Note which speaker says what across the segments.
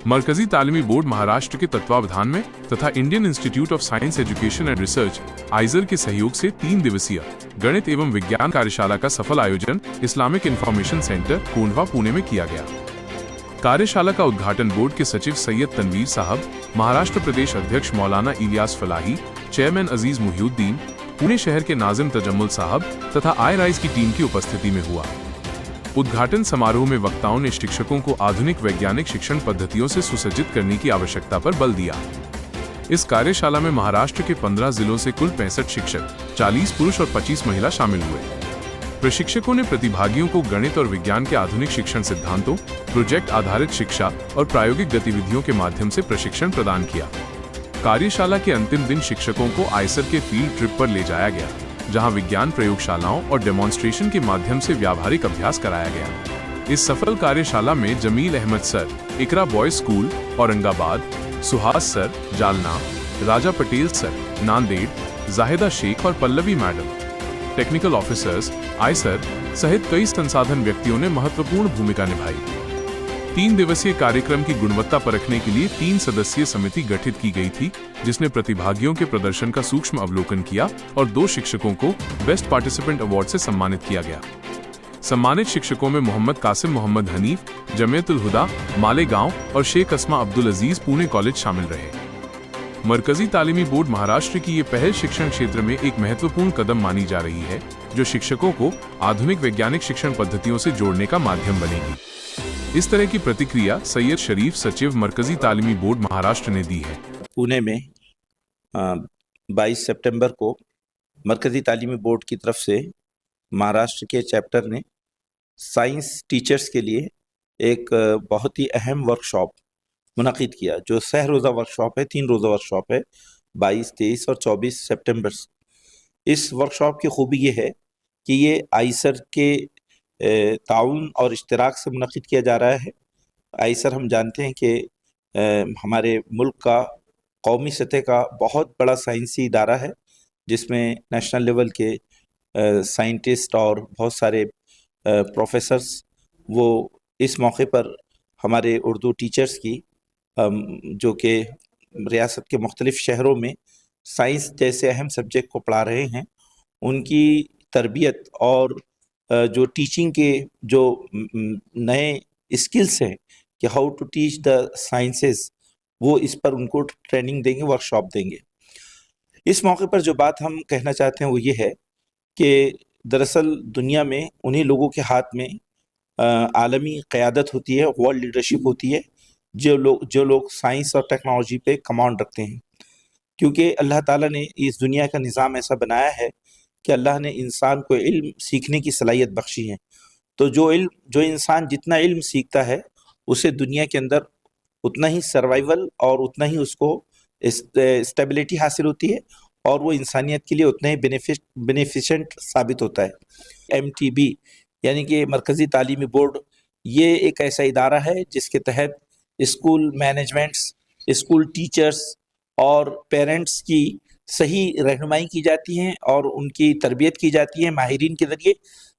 Speaker 1: मरकजी तालीमी बोर्ड महाराष्ट्र के तत्वावधान में तथा Indian institute of science education and research आइजर के सहयोग से 3 दिवसीय गणित एवं विज्ञान कार्यशाला का सफल आयोजन Islamic information centre Kondhwa Pune में किया गया। कार्यशाला का उद्घाटन बोर्ड के सचिव सैयद तनवीर साहब, महाराष्ट्र प्रदेश अध्यक्ष मौलाना इलियास फलाही, चेयरमैन अजीज मुहिउद्दीन, पुणे शहर के नाजिम तजम्मुल साहब तथा आई राइज की टीम की उपस्थिति में हुआ। उद्घाटन समारोह में वक्ताओं ने शिक्षकों को आधुनिक वैज्ञानिक शिक्षण पद्धतियों से सुसज्जित करने की आवश्यकता पर बल दिया। इस कार्यशाला में महाराष्ट्र के 15 जिलों से कुल 65 शिक्षक, 40 पुरुष और 25 महिला शामिल हुए। प्रशिक्षकों ने प्रतिभागियों को गणित और विज्ञान के आधुनिक शिक्षण सिद्धांतों, प्रोजेक्ट आधारित शिक्षा और प्रायोगिक गतिविधियों के माध्यम से प्रशिक्षण प्रदान किया। कार्यशाला के अंतिम दिन शिक्षकों को आइसर के फील्ड ट्रिप पर ले जाया गया, जहां विज्ञान प्रयोगशालाओं और डेमोन्स्ट्रेशन के माध्यम से व्यावहारिक अभ्यास कराया गया। इस सफल कार्यशाला में Jameel Ahmed sir, Iqra boys school Aurangabad, Suhas sir, Jalna, Raja Patel sir, Nanded, Zahida Shaikh और Pallavi madam, technical officers, IISER सहित कई संसाधन व्यक्तियों ने महत्वपूर्ण भूमिका निभाई। 3 दिवसीय कार्यक्रम की गुणवत्ता परखने के लिए 3 सदस्यीय समिति गठित की गई थी, जिसने प्रतिभागियों के प्रदर्शन का सूक्ष्म अवलोकन किया और 2 शिक्षकों को बेस्ट पार्टिसिपेंट अवार्ड से सम्मानित किया गया। सम्मानित शिक्षकों में मोहम्मद कासिम मोहम्मद हनीफ, जमियतुल हुदा, मालेगांव और शेख अस्मा अब्दुल अजीज पुणे कॉलेज शामिल रहे। मरकजी तालीमी बोर्ड महाराष्ट्र की ये पहल शिक्षण क्षेत्र में एक महत्वपूर्ण कदम मानी जा रही है, जो शिक्षकों को आधुनिक वैज्ञानिक शिक्षण पद्धतियों से जोड़ने का माध्यम बनेगी। इस तरह की प्रतिक्रिया सैयद शरीफ, सचिव मरकजी तालीमी बोर्ड महाराष्ट्र ने दी है।
Speaker 2: पुणे में 22 सितंबर को मरकजी तालीमी बोर्ड की तरफ से महाराष्ट्र के चैप्टर ने साइंस टीचर्स के लिए एक बहुत ही अहम वर्कशॉप मुनक़िद किया, जो सह रोज़ा वर्कशॉप है, 3 रोज़ा वर्कशॉप है, 22, 23 और 24 सितंबर। इस वर्कशॉप की खूबी ये है कि ये आइसर के ताउन और इश्तिराक से मुनक़िद किया जा रहा है। आइसर हम जानते हैं कि हमारे मुल्क का कौमी सतह का बहुत बड़ा साइंसी इदारा है, जिसमें नेशनल लेवल के साइंटिस्ट और बहुत सारे प्रोफेसर्स वो इस मौके पर हमारे उर्दू टीचर्स की जो कि रियासत के मुख्तलिफ शहरों में साइंस जैसे अहम सब्जेक्ट को पढ़ा रहे हैं, उनकी तरबियत और जो टीचिंग के जो नए स्किल्स हैं कि how to teach the sciences, वो इस पर उनको ट्रेनिंग देंगे, वर्कशॉप देंगे। इस मौके पर जो बात हम कहना चाहते हैं वो ये है कि दरअसल दुनिया में उन्हीं लोगों के हाथ में आलमी क़यादत होती है, वर्ल्ड लीडरशिप होती है, जो लोग साइंस और टेक्नोलॉजी पे कमांड रखते हैं। क्योंकि अल्लाह ताला ने इस दुनिया का निज़ाम ऐसा बनाया है कि अल्लाह ने इंसान को इल्म सीखने की सलाहियत बख्शी है। तो जो इंसान जितना इल्म सीखता है, उसे दुनिया के अंदर उतना ही सर्वाइवल और उतना ही उसको स्टेबिलिटी हासिल होती है, और वो इंसानियत के लिए उतना ही बेनिफिशेंट साबित होता है। MTB यानी कि मरकज़ी तालीमी बोर्ड, ये एक ऐसा इदारा है जिसके तहत स्कूल मैनेजमेंट्स, स्कूल टीचर्स और पेरेंट्स की सही रहनुमाई की जाती है और उनकी तरबियत की जाती है माहिरीन के ज़रिए,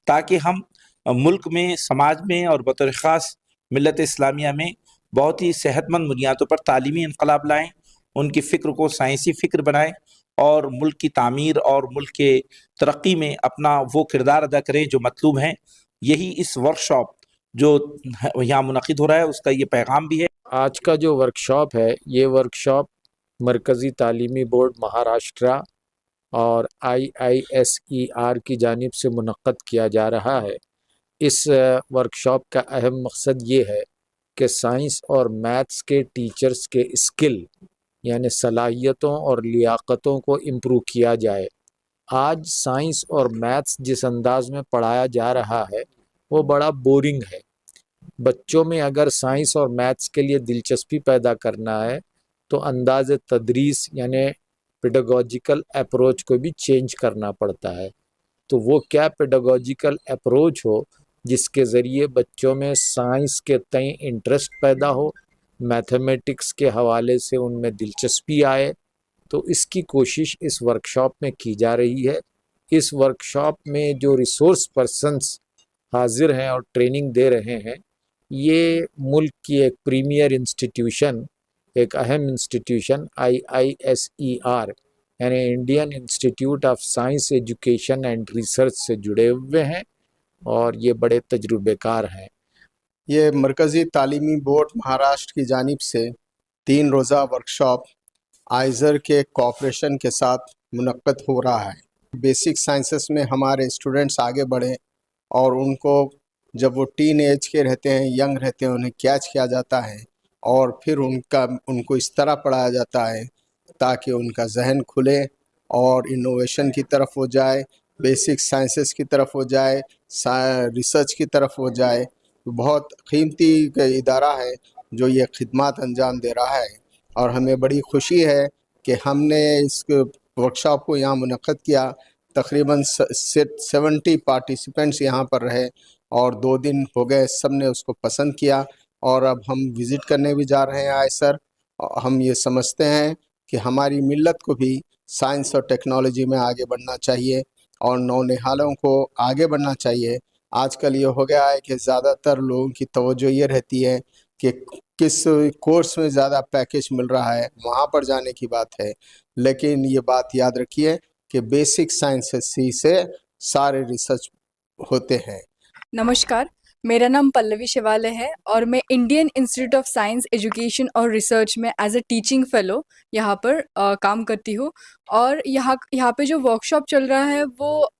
Speaker 2: ताकि हम मुल्क में, समाज में और बतौर ख़ास मिल्लत इस्लामिया में बहुत ही सेहतमंद बुनियादों पर तालीमी इनकलाब लाएँ, उनकी फ़िक्र को साइंसी फ़िक्र बनाएँ और मुल्क की तामीर और मुल्क के तरक्की में अपना वो किरदार अदा करें जो मतलूब हैं। यही इस वर्कशॉप जो यहाँ मुनक़िद हो रहा है उसका ये पैगाम भी है।
Speaker 3: आज का जो वर्कशॉप है, ये वर्कशॉप मरकज़ी तालीमी बोर्ड महाराष्ट्र और IISER की जानिब से मुनक़्क़द किया जा रहा है। इस वर्कशॉप का अहम मकसद ये है कि साइंस और मैथ्स के टीचर्स के स्किल यानी सलाहियतों और लियाक़तों को इम्प्रूव किया जाए। आज साइंस और मैथ्स जिस अंदाज में पढ़ाया जा रहा है वो बड़ा बोरिंग है। बच्चों में अगर साइंस और मैथ्स के लिए दिलचस्पी पैदा करना है तो अंदाज़ तदरीस यानी पेडागॉजिकल अप्रोच को भी चेंज करना पड़ता है। तो वो क्या पेडागॉजिकल अप्रोच हो जिसके ज़रिए बच्चों में साइंस के तय इंटरेस्ट पैदा हो, मैथमेटिक्स के हवाले से उनमें दिलचस्पी आए, तो इसकी कोशिश इस वर्कशॉप में की जा रही है। इस वर्कशॉप में जो रिसोर्स पर्सन्स हाजिर हैं और ट्रेनिंग दे रहे हैं ये मुल्क की एक प्रीमियर इंस्टीट्यूशन, एक अहम इंस्टीट्यूशन IISER यानी Indian institute of science education and research से जुड़े हुए हैं और ये बड़े तजुर्बेकार हैं।
Speaker 4: ये मरकज़ी तालीमी बोर्ड महाराष्ट्र की जानिब से 3 रोज़ा वर्कशॉप आइज़र के कोऑपरेशन के साथ मुनक्कद हो रहा है। बेसिक साइंसेस में हमारे स्टूडेंट्स आगे बढ़ें और उनको जब वो टीन एज के रहते हैं, यंग रहते हैं, उन्हें कैच किया जाता है और फिर उनको इस तरह पढ़ाया जाता है ताकि उनका जहन खुले और इनोवेशन की तरफ हो जाए, बेसिक साइंसेस की तरफ हो जाए, रिसर्च की तरफ हो जाए। बहुत कीमती इदारा है जो ये खिदमत अंजाम दे रहा है और हमें बड़ी खुशी है कि हमने इस वर्कशॉप को यहाँ मुनक्कद किया। तकरीबन 70 पार्टिसिपेंट्स यहाँ पर रहे और 2 दिन हो गए, सब ने उसको पसंद किया और अब हम विज़िट करने भी जा रहे हैं आइसर। हम ये समझते हैं कि हमारी मिल्लत को भी साइंस और टेक्नोलॉजी में आगे बढ़ना चाहिए और नौनिहालों को आगे बढ़ना चाहिए। आजकल ये हो गया है कि ज़्यादातर लोगों की तवज्जो ये रहती है कि किस कोर्स में ज़्यादा पैकेज मिल रहा है, वहाँ पर जाने की बात है। लेकिन ये बात याद रखिए कि बेसिक साइंसेस से सारे रिसर्च होते हैं।
Speaker 5: नमस्कार, मेरा नाम पल्लवी शिवालय है और मैं Indian institute of science education और रिसर्च में एज अ टीचिंग फेलो यहाँ पर काम करती हूँ। और यहाँ पे जो वर्कशॉप चल रहा है वो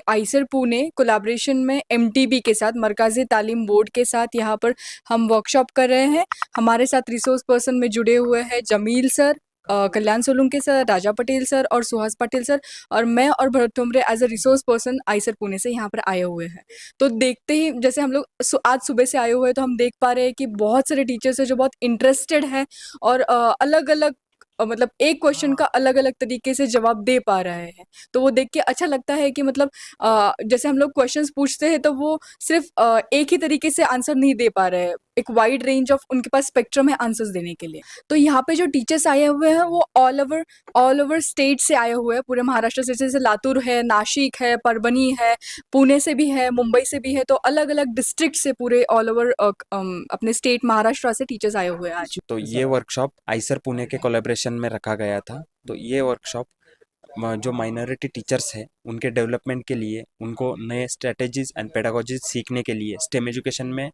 Speaker 5: आइसर पुणे कोलैबोरेशन में MTB के साथ, मरकज़ी तालीम बोर्ड के साथ यहाँ पर हम वर्कशॉप कर रहे हैं। हमारे साथ रिसोर्स पर्सन में जुड़े हुए हैं Jameel sir, Kalyan Solanki sir, Raja Patel sir और सुहास पटेल सर, और मैं और Bharat Thomre as a resource person IISER Pune से यहाँ पर आए हुए हैं। तो देखते ही जैसे हम लोग आज सुबह से आए हुए हैं तो हम देख पा रहे हैं कि बहुत सारे टीचर्स हैं जो बहुत इंटरेस्टेड हैं और अलग अलग मतलब एक क्वेश्चन का अलग अलग तरीके से जवाब दे पा रहे हैं। तो वो देख के अच्छा लगता है कि मतलब जैसे हम लोग क्वेश्चंस पूछते हैं तो वो सिर्फ एक ही तरीके से आंसर नहीं दे पा रहे हैं, एक वाइड रेंज ऑफ उनके पास स्पेक्ट्रम है आंसर्स देने के लिए। तो यहाँ पे जो टीचर्स आए हुए हैं वो ऑल ओवर स्टेट से आए हुए हैं, पूरे महाराष्ट्र से, जैसे लातूर है, नासिक है, परभनी है, पुणे से भी है, मुंबई से भी है। तो अलग अलग डिस्ट्रिक्ट से पूरे ऑल ओवर अपने स्टेट महाराष्ट्र से टीचर्स आए हुए हैं आज।
Speaker 6: तो ये वर्कशॉप आइसर पुणे के कोलैबोरेशन में रखा गया था। तो ये वर्कशॉप जो माइनॉरिटी टीचर्स हैं उनके डेवलपमेंट के लिए, उनको नए स्ट्रेटजीज एंड पेडागोजीज सीखने के लिए, स्टेम एजुकेशन में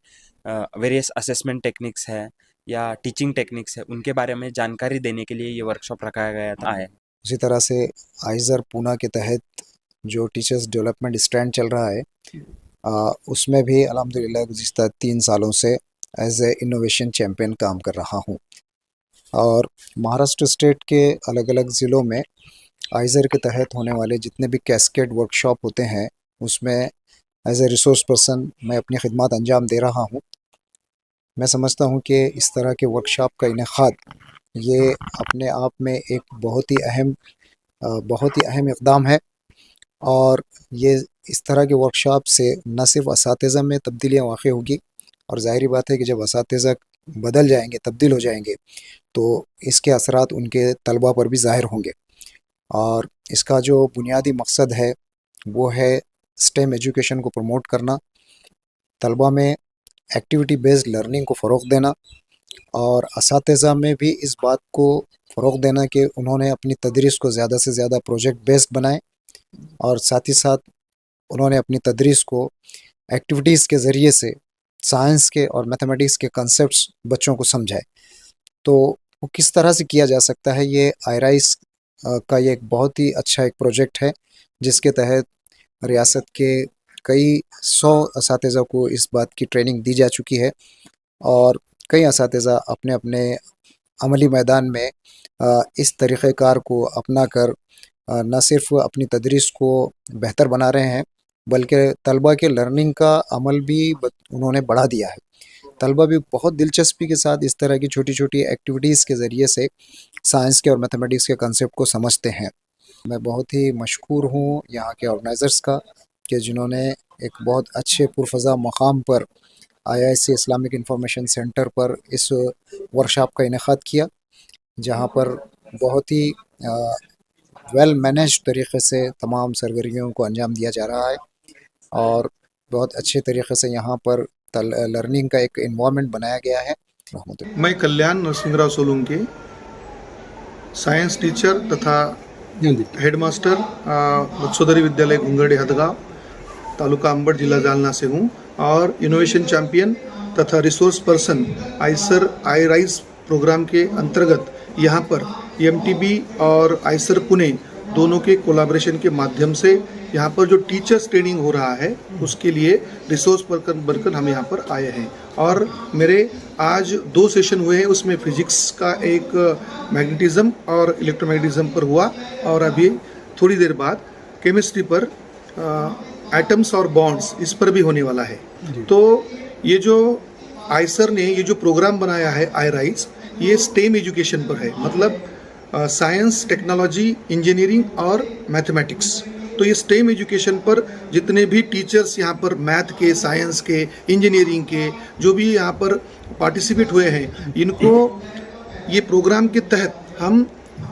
Speaker 6: वेरियस असेसमेंट टेक्निक्स है या टीचिंग टेक्निक्स है, उनके बारे में जानकारी देने के लिए ये वर्कशॉप रखाया गया था है।
Speaker 7: उसी तरह से आइजर पूना के तहत जो टीचर्स डेवलपमेंट स्ट्रैंड चल रहा है उसमें भी अल्हम्दुलिल्लाह गुज़िश्ता 3 सालों से एज ए इनोवेशन चैम्पियन काम कर रहा हूँ। और महाराष्ट्र स्टेट के अलग अलग ज़िलों में आइजर के तहत होने वाले जितने भी कैस्केड वर्कशॉप होते हैं उसमें एज ए रिसोर्स पर्सन मैं अपनी खिदमत अंजाम दे रहा हूँ। मैं समझता हूँ कि इस तरह के वर्कशॉप का इनेकाद ये अपने आप में एक बहुत ही अहम इक़दाम है और ये इस तरह के वर्कशॉप से न सिर्फ असातिज़ा में तब्दीलियाँ वाक़ई होगी और ज़ाहिरी बात है कि जब असातिज़ा बदल जाएंगे, तब्दील हो जाएंगे, तो इसके असरात उनके तलबा पर भी ज़ाहिर होंगे। और इसका जो बुनियादी मकसद है वो है स्टेम एजुकेशन को प्रमोट करना, तलबा में एक्टिविटी बेस्ड लर्निंग को फ़रोग़ देना और असातिज़ा में भी इस बात को फ़रोग़ देना कि उन्होंने अपनी तदरीस को ज़्यादा से ज़्यादा प्रोजेक्ट बेस्ड बनाएं और साथ ही साथ उन्होंने अपनी तदरीस को एक्टिविटीज़ के ज़रिए से साइंस के और मैथमेटिक्स के कंसेप्ट्स बच्चों को समझाए। तो वो किस तरह से किया जा सकता है, ये आईराइस का ये एक बहुत ही अच्छा एक प्रोजेक्ट है जिसके तहत रियासत के कई 100 असातिज़ा को इस बात की ट्रेनिंग दी जा चुकी है और कई असातिज़ा अपने अपने अमली मैदान में इस तरीक़ेकार को अपना कर न सिर्फ अपनी तदरीस को बेहतर बना रहे हैं बल्कि तलबा के लर्निंग का अमल भी उन्होंने बढ़ा दिया है। तलबा भी बहुत दिलचस्पी के साथ इस तरह की छोटी छोटी एक्टिविटीज़ के ज़रिए से साइंस के और मैथमेटिक्स के कंसेप्ट को समझते हैं। मैं बहुत ही मशकूर हूँ यहाँ के ऑर्गेनाइज़र्स का कि जिन्होंने एक बहुत अच्छे पुरफ़ज़ा मकाम पर IISc इस्लामिक इंफॉर्मेशन सेंटर पर इस वर्कशॉप का इनेकाद किया, जहाँ पर बहुत ही वेल मैनेज तरीक़े से तमाम सरगर्मियों को अंजाम दिया जा रहा है और बहुत अच्छे तरीक़े से यहाँ पर लर्निंग का एक इन्वायरमेंट बनाया गया है। रहमतुल्लाह।
Speaker 8: मैं कल्याण नरसिंहराव सोलंकी, साइंस टीचर तथा हेडमास्टर मत्स्योदरी विद्यालय घुंगड़े हदगांव, तालुका अंबड, जिला जालना से हूँ और इनोवेशन चैंपियन तथा resource person IISER I rise program के अंतर्गत यहाँ पर एमटीबी और आइसर पुणे दोनों के कोलैबोरेशन के माध्यम से यहाँ पर जो टीचर्स ट्रेनिंग हो रहा है उसके लिए रिसोर्स पर्सन बनकर हम यहाँ पर आए हैं। और मेरे आज 2 सेशन हुए हैं, उसमें फिजिक्स का एक मैग्नेटिज्म और इलेक्ट्रोमैग्नेटिज्म पर हुआ और अभी थोड़ी देर बाद केमिस्ट्री पर एटम्स और बॉन्ड्स इस पर भी होने वाला है। तो ये जो आइसर ने ये जो प्रोग्राम बनाया है आई राइज, ये स्टेम एजुकेशन पर है, मतलब साइंस, टेक्नोलॉजी, इंजीनियरिंग और मैथमेटिक्स। तो ये स्टेम एजुकेशन पर जितने भी टीचर्स यहाँ पर मैथ के, साइंस के, इंजीनियरिंग के जो भी यहाँ पर पार्टिसिपेट हुए हैं, इनको ये प्रोग्राम के तहत हम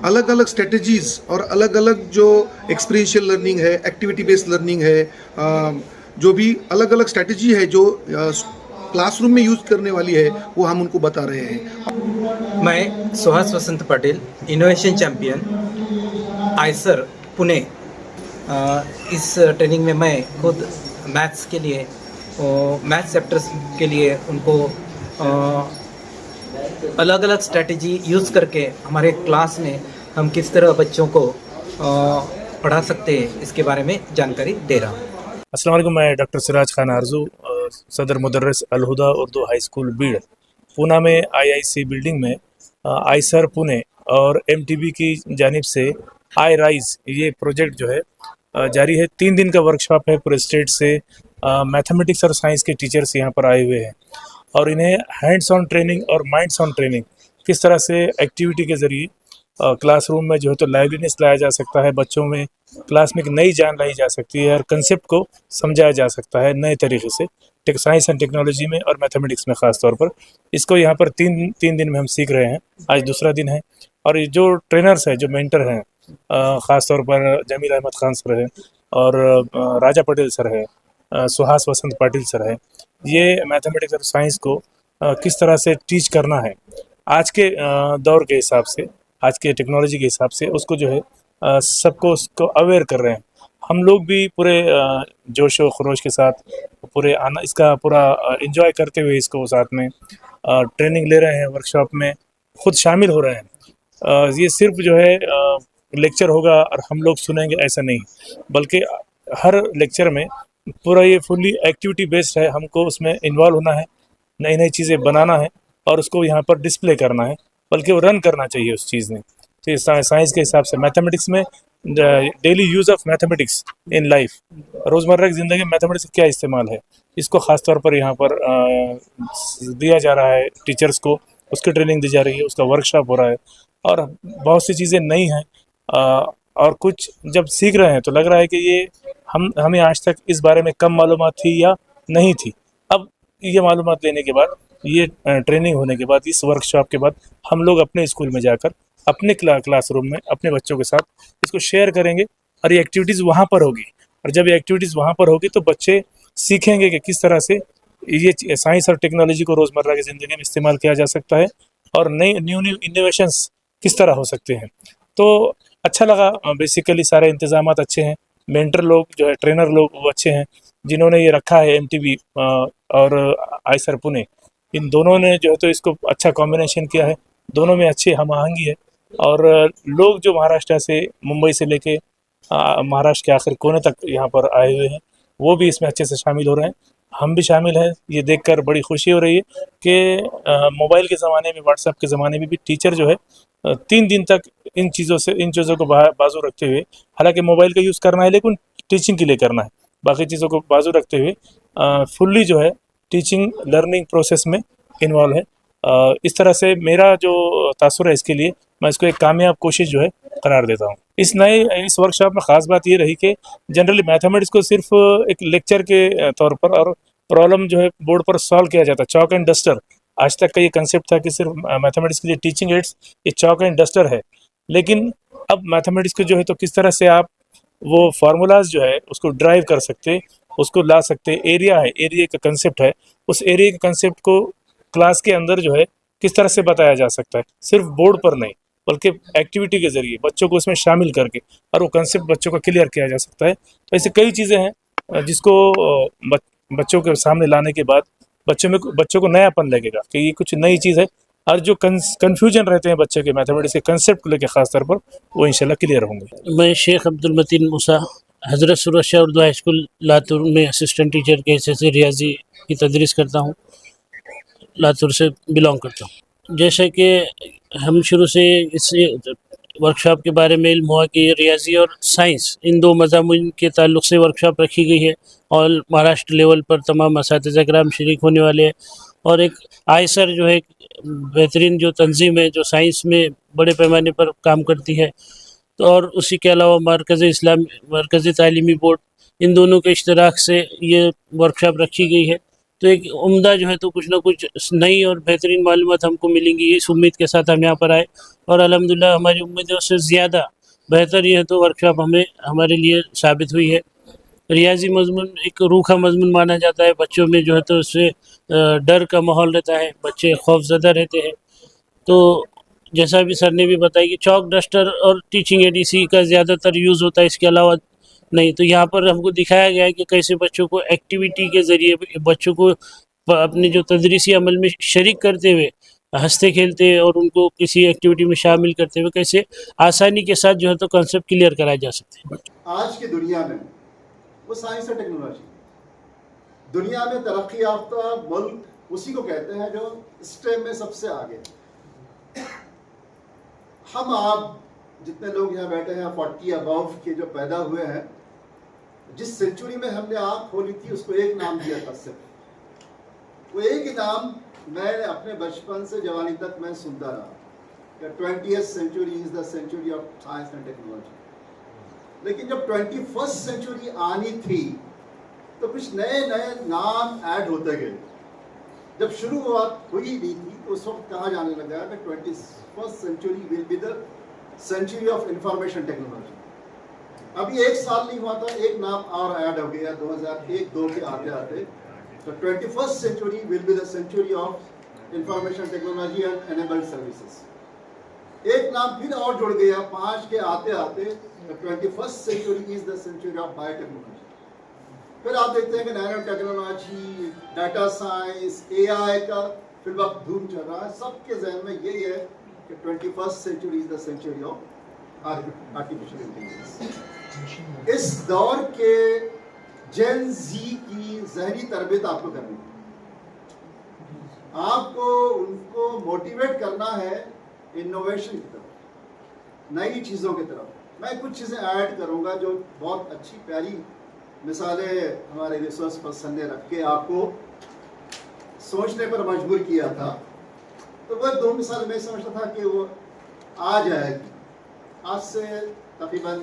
Speaker 8: अलग अलग स्ट्रेटजीज़ और अलग अलग जो एक्सपीरियंशियल लर्निंग है, एक्टिविटी बेस्ड लर्निंग है, जो भी अलग अलग स्ट्रेटजी है जो क्लासरूम में यूज़ करने वाली है, वो हम उनको बता रहे हैं।
Speaker 9: मैं Suhas Vasant Patel, innovation champion IISER Pune. इस ट्रेनिंग में मैं खुद मैथ्स के लिए, मैथ्स चैप्टर्स के लिए उनको अलग अलग स्ट्रेटजी यूज़ करके हमारे क्लास में हम किस तरह बच्चों को पढ़ा सकते हैं इसके बारे में जानकारी दे रहा हूँ।
Speaker 10: अस्सलाम वालेकुम, मैं डॉक्टर सिराज खान आरजू, सदर मुदर्रिस अल-हुदा उर्दू हाई स्कूल बीड़, पूना में आईआईसी बिल्डिंग में आइसर पुणे और एमटीबी की जानिब से आई राइज ये प्रोजेक्ट जो है जारी है। 3 दिन का वर्कशॉप है। पूरे स्टेट से मैथमेटिक्स और साइंस के टीचर्स यहाँ पर आए हुए हैं और इन्हें हैंड्स ऑन ट्रेनिंग और माइंड्स ऑन ट्रेनिंग, किस तरह से एक्टिविटी के ज़रिए क्लासरूम में जो है तो लाइवलीनेस लाया जा सकता है, बच्चों में क्लास में एक नई जान लाई जा सकती है और कंसेप्ट को समझाया जा सकता है नए तरीके से, साइंस एंड टेक्नोलॉजी में और मैथमेटिक्स में ख़ास तौर पर। इसको यहाँ पर तीन दिन में हम सीख रहे हैं। आज दूसरा दिन है और ये जो ट्रेनर्स हैं, जो मेंटर हैं, ख़ास तौर पर जमील अहमद खान सर है और राजा पटेल सर है, सुहास वसंत पाटिल सर है, ये मैथमेटिक्स और साइंस को किस तरह से टीच करना है आज के दौर के हिसाब से, आज के टेक्नोलॉजी के हिसाब से, उसको जो है सबको उसको अवेयर कर रहे हैं। हम लोग भी पूरे जोश व खरोश के साथ पूरे इसका पूरा एंजॉय करते हुए इसको साथ में ट्रेनिंग ले रहे हैं, वर्कशॉप में खुद शामिल हो रहे हैं। ये सिर्फ जो है लेक्चर होगा और हम लोग सुनेंगे ऐसा नहीं, बल्कि हर लेक्चर में पूरा ये फुल्ली एक्टिविटी बेस्ड है। हमको उसमें इन्वॉल्व होना है, नई नई चीज़ें बनाना है और उसको यहाँ पर डिस्प्ले करना है, बल्कि वो रन करना चाहिए उस चीज़ ने। तो साइंस के हिसाब से मैथमेटिक्स में daily use of mathematics in life, रोज़मर्रा की ज़िंदगी में मैथमेटिक्स का क्या इस्तेमाल है, इसको ख़ास तौर पर यहाँ पर दिया जा रहा है टीचर्स को, उसकी ट्रेनिंग दी जा रही है, उसका वर्कशॉप हो रहा है और बहुत सी चीज़ें नई हैं और कुछ जब सीख रहे हैं तो लग रहा है कि ये हमें आज तक इस बारे में कम मालूमात थी या नहीं थी। अब ये मालूमात लेने के बाद, ये ट्रेनिंग होने के बाद, इस वर्कशॉप के बाद हम लोग अपने स्कूल में जाकर अपने क्लासरूम में अपने बच्चों के साथ इसको शेयर करेंगे और ये एक्टिविटीज़ वहाँ पर होगी। और जब ये एक्टिविटीज़ वहाँ पर होगी तो बच्चे सीखेंगे कि किस तरह से ये साइंस और टेक्नोलॉजी को रोज़मर्रा की ज़िंदगी में इस्तेमाल किया जा सकता है और न्यू इनोवेशंस किस तरह हो सकते हैं। तो अच्छा लगा, बेसिकली सारे इंतज़ामात अच्छे हैं, मेंटर लोग जो है, ट्रेनर लोग वो अच्छे हैं जिन्होंने ये रखा है, एमटीबी और आइसर पुणे, इन दोनों ने जो है तो इसको अच्छा कॉम्बिनेशन किया है, दोनों में अच्छी हम आहंगी है। और लोग जो महाराष्ट्र से, मुंबई से लेके महाराष्ट्र के आखिर कोने तक यहाँ पर आए हुए हैं, वो भी इसमें अच्छे से शामिल हो रहे हैं, हम भी शामिल हैं। ये देखकर बड़ी खुशी हो रही है कि मोबाइल के ज़माने में, व्हाट्सएप के ज़माने में भी टीचर जो है 3 दिन तक इन चीज़ों को बाजू रखते हुए, हालांकि मोबाइल का यूज़ करना है लेकिन टीचिंग के लिए करना है, बाकी चीज़ों को बाजू रखते हुए फुल्ली जो है टीचिंग लर्निंग प्रोसेस में इन्वॉल्व है। इस तरह से मेरा जो तासुर है इसके लिए, मैं इसको एक कामयाब कोशिश जो है करार देता हूँ। इस वर्कशॉप में ख़ास बात ये रही कि जनरली मैथमेटिक्स को सिर्फ एक लेक्चर के तौर पर और प्रॉब्लम जो है बोर्ड पर सॉल्व किया जाता है, चॉक एंड डस्टर। आज तक का ये कंसेप्ट था कि सिर्फ मैथमेटिक्स के लिए टीचिंग एड्स ये चॉक एंड डस्टर है, लेकिन अब मैथमेटिक्स को जो है तो किस तरह से आप वो फार्मूलाज जो है उसको ड्राइव कर सकते, उसको ला सकते हैं। एरिया है, एरिया का कंसेप्ट है, उस एरिया के कंसेप्ट को क्लास के अंदर जो है किस तरह से बताया जा सकता है, सिर्फ बोर्ड पर नहीं बल्कि एक्टिविटी के जरिए बच्चों को उसमें शामिल करके और वो कंसेप्ट बच्चों का क्लियर किया जा सकता है। तो ऐसे कई चीज़ें हैं जिसको बच्चों के सामने लाने के बाद बच्चों को नयापन लगेगा कि ये कुछ नई चीज़ है, और जो कन्फ्यूजन रहते हैं बच्चे के मैथमेटिक्स के कंसेप्ट को लेकर खास तौर पर वो इंशाल्लाह क्लियर होंगे।
Speaker 11: मैं शेख अब्दुल मतीन मूसा हज़रत सूरत शाह उर्दू हाई स्कूल लातूर में असिस्टेंट टीचर के हैसियत से रियाजी की तदरीस करता हूँ, लातूर से बिलोंग करता हूँ। जैसे कि हम शुरू से इस वर्कशॉप के बारे में इल्म हुआ कि रियाजी और साइंस इन दो मज़ामुन के ताल्लुक़ से वर्कशॉप रखी गई है और महाराष्ट्र लेवल पर तमाम असातिज़ा कराम शरीक होने वाले हैं। और एक आईसर जो है एक बेहतरीन जो तंजीम है जो साइंस में बड़े पैमाने पर काम करती है, तो और उसी के अलावा मरकज़ी तालीमी बोर्ड, इन दोनों के इश्तराक से ये वर्कशॉप रखी गई है। तो एक उम्दा जो है तो कुछ ना कुछ नई और बेहतरीन मालूमात हमको मिलेंगी, इस उम्मीद के साथ हम यहाँ पर आए और अल्हम्दुलिल्लाह हमारी उम्मीदों से ज़्यादा बेहतर ये तो वर्कशॉप हमारे लिए साबित हुई है। रियाजी मजमून एक रूखा मजमून माना जाता है, बच्चों में जो है तो उससे डर का माहौल रहता है, बच्चे खौफज़दा रहते हैं। तो जैसा भी सर ने भी बताया कि चॉक डस्टर और टीचिंग एडीसी का ज़्यादातर यूज़ होता है, इसके अलावा नहीं। तो यहाँ पर हमको दिखाया गया है कि कैसे बच्चों को एक्टिविटी के ज़रिए बच्चों को अपने जो तदरीसी अमल में शरीक करते हुए, हंसते खेलते और उनको किसी एक्टिविटी में शामिल करते हुए कैसे आसानी के साथ जो है तो कॉन्सेप्ट क्लियर कराए जा सकते हैं।
Speaker 12: आज की दुनिया में वो साइंस और टेक्नोलॉजी, दुनिया में तरक्की याफ्ता मुल्क उसी को कहते हैं जो स्टेम में सबसे आगे। हम आप जितने लोग यहाँ बैठे हैं 40 अबव के जो पैदा हुए हैं, जिस सेंचुरी में हमने आँख खोली थी उसको एक नाम दिया था सिर्फ। वो एक ही नाम मैं अपने बचपन से जवानी तक मैं सुनता रहा कि 20th century is the century of science and technology. लेकिन जब 21st सेंचुरी आनी थी तो कुछ नए नए नाम ऐड होते गए। जब शुरुआत हुई नहीं थी तो उस वक्त कहा जाने लगा कि 21st century will be the century of information technology. अभी एक साल नहीं हुआ था, एक नाम और ऐड हो गया 2001-2 के आते आते। तो 21st century will be the century of information technology and enabled services. एक नाम फिर और जुड़ गया 5 के आते आते। The 21st century is the century of biotechnology। फिर आप देखते हैं कि nano technology, data science, AI का फिर वक्त धूम चल रहा है। सबके जहन में यही है कि 21st century is the century of artificial intelligence। इस दौर के जेन जी की जहनी तरबियत आपको करनी है, आपको उनको मोटिवेट करना है इनोवेशन की तरफ, नई चीज़ों की तरफ। मैं कुछ चीज़ें ऐड करूंगा जो बहुत अच्छी प्यारी मिसालें हमारे रिसोर्स पर्सन ने रख के आपको सोचने पर मजबूर किया था। तो वह 2 मिसाल मैं समझता था कि वो आ जाएगी। आज से तकरीबन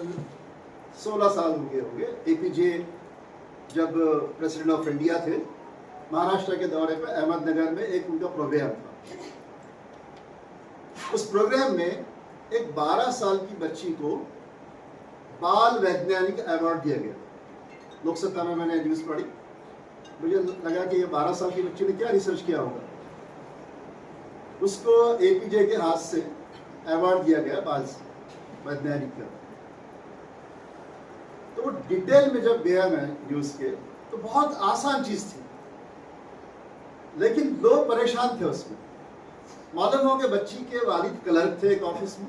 Speaker 12: 16 साल हो गए होंगे। APJ जब प्रेसिडेंट ऑफ इंडिया थे, महाराष्ट्र के दौरे पर अहमदनगर में एक उनका प्रोग्राम था। उस प्रोग्राम में एक 12 साल की बच्ची को बाल वैज्ञानिक अवार्ड दिया गया। लोकसत्ता में मैंने न्यूज़ पढ़ी, मुझे लगा कि ये 12 साल की बच्ची ने क्या रिसर्च किया होगा। उसको APJ के हाथ से अवार्ड दिया गया बाल वैज्ञानिक का। तो वो डिटेल में जब गया मैं न्यूज़ के, तो बहुत आसान चीज़ थी, लेकिन लोग परेशान थे उसमें। मालूम हो कि बच्ची के वालिद क्लर्क थे एक ऑफिस में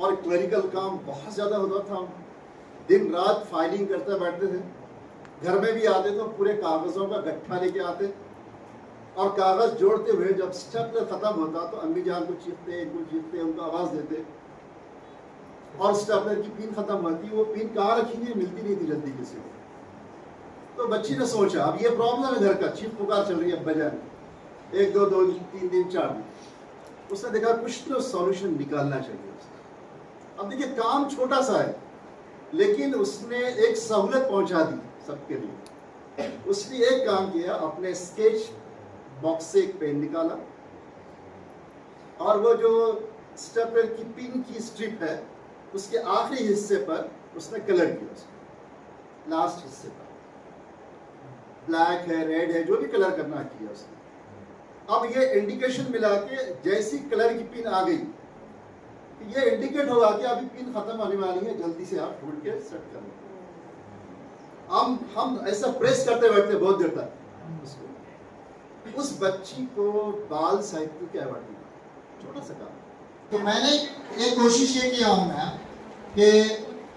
Speaker 12: और क्लरिकल काम बहुत ज़्यादा होता था। दिन रात फाइलिंग करते बैठते थे, घर में भी आते तो पूरे कागज़ों का गट्ठा लेके आते और कागज़ जोड़ते हुए जब स्टेपलर ख़त्म होता तो अम्मी जान को चीखते, उनको आवाज़ देते और स्टेपलर की पिन ख़त्म होती, वो पिन कहाँ रखी हुई मिलती नहीं थी जल्दी किसी को। तो बच्ची ने सोचा अब ये प्रॉब्लम है घर का, चीख पुकार चल रही है बजाय 1 2 3 दिन 4 दिन। उसने देखा कुछ तो सॉल्यूशन निकालना चाहिए। अब देखिए काम छोटा सा है, लेकिन उसने एक सहूलत पहुंचा दी सबके लिए। उसने एक काम किया, अपने स्केच बॉक्स से एक पेन निकाला और वो जो स्टेपलर की पिन की स्ट्रिप है उसके आखिरी हिस्से पर उसने कलर किया, उसको लास्ट हिस्से पर। ब्लैक है, रेड है, जो भी कलर करना किया उसने। अब ये इंडिकेशन मिला के जैसी कलर की पिन आ गई, ये इंडिकेट होगा कि अभी पिन खत्म होने वाली है, जल्दी से आप ढूंढ के सेट कर लो। हम ऐसा प्रेस करते बैठते बहुत देर तक, उस बच्ची को बाल साहित्य के अवार्ड मिला, छोटा सा काम।
Speaker 13: तो मैंने एक कोशिश ये किया हूँ मैम कि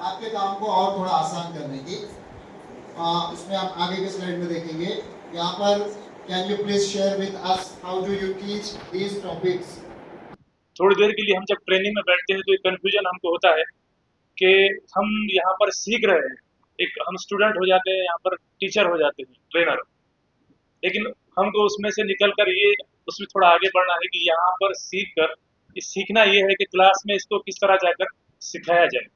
Speaker 13: आपके काम को और थोड़ा आसान करने की, उसमें आप आगे के स्लाइड में देखेंगे। यहाँ पर can you please share with us how do you teach these topics.
Speaker 10: थोड़ी देर के लिए हम जब ट्रेनिंग में बैठते हैं तो एक कन्फ्यूजन हमको होता है कि हम यहाँ पर सीख रहे हैं, एक हम स्टूडेंट हो जाते हैं, यहाँ पर टीचर हो जाते हैं, ट्रेनर। लेकिन हमको उसमें से निकल कर ये उसमें थोड़ा आगे बढ़ना है कि यहाँ पर सीख कर सीखना ये है कि क्लास में इसको किस तरह जाकर सिखाया जाए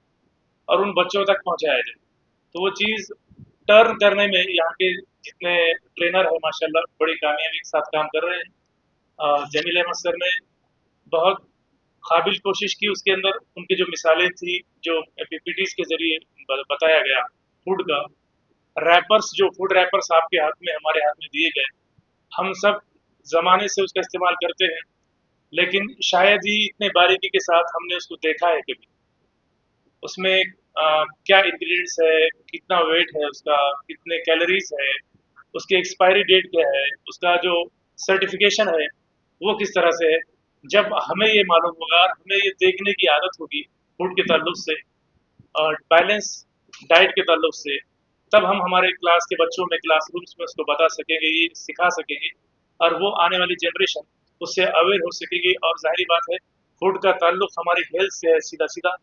Speaker 10: और उन बच्चों तक पहुँचाया जाए। तो वो चीज़ टर्न करने में यहाँ के जितने ट्रेनर है माशाल्लाह बड़ी कामयाबी के साथ काम कर रहे हैं। जमील अहमद सर ने बहुत काबिल कोशिश की, उसके अंदर उनकी जो मिसालें थी, जो पीपीटीज के जरिए बताया गया फूड का, रैपर्स, जो फूड रैपर्स आपके हाथ में हमारे हाथ में दिए गए, हम सब ज़माने से उसका इस्तेमाल करते हैं, लेकिन शायद ही इतने बारीकी के साथ हमने उसको देखा है कभी। उसमें क्या इंग्रेडिएंट्स है, कितना वेट है उसका, कितने कैलोरीज है, उसकी एक्सपायरी डेट क्या है, उसका जो सर्टिफिकेशन है वो किस तरह से है। जब हमें ये मालूम होगा, हमें ये देखने की आदत होगी फूड के ताल्लुक से और बैलेंस डाइट के ताल्लुक से, तब हम हमारे क्लास के बच्चों में क्लासरूम्स में उसको बता सकेंगे, ये सिखा सकेंगे और वो आने वाली जनरेशन उससे अवेयर हो सकेगी। और जाहिर बात है फूड का ताल्लुक हमारी हेल्थ से है सीधा सीधा।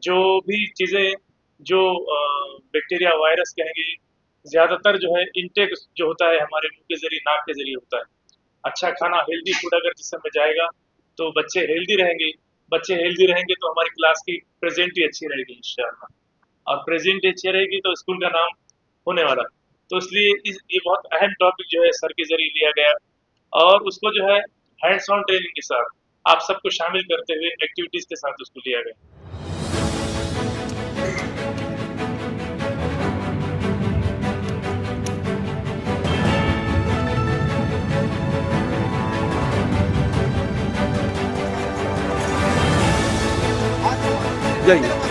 Speaker 10: जो भी चीज़ें जो बैक्टीरिया वायरस कहेंगे, ज़्यादातर जो है इंटेक जो होता है हमारे मुंह के जरिए, नाक के जरिए होता है। अच्छा खाना, हेल्दी फूड अगर जिसम में जाएगा तो बच्चे हेल्दी रहेंगे, बच्चे हेल्दी रहेंगे तो हमारी क्लास की प्रेजेंट अच्छी रहेगी इंशाअल्लाह, और प्रेजेंट अच्छी रहेगी तो स्कूल का नाम होने वाला। तो इसलिए ये बहुत अहम टॉपिक जो है सर के जरिए लिया गया और उसको जो है हैंड्स ऑन ट्रेनिंग के साथ आप सबको शामिल करते हुए एक्टिविटीज के साथ उसको लिया गया।
Speaker 2: जाइए।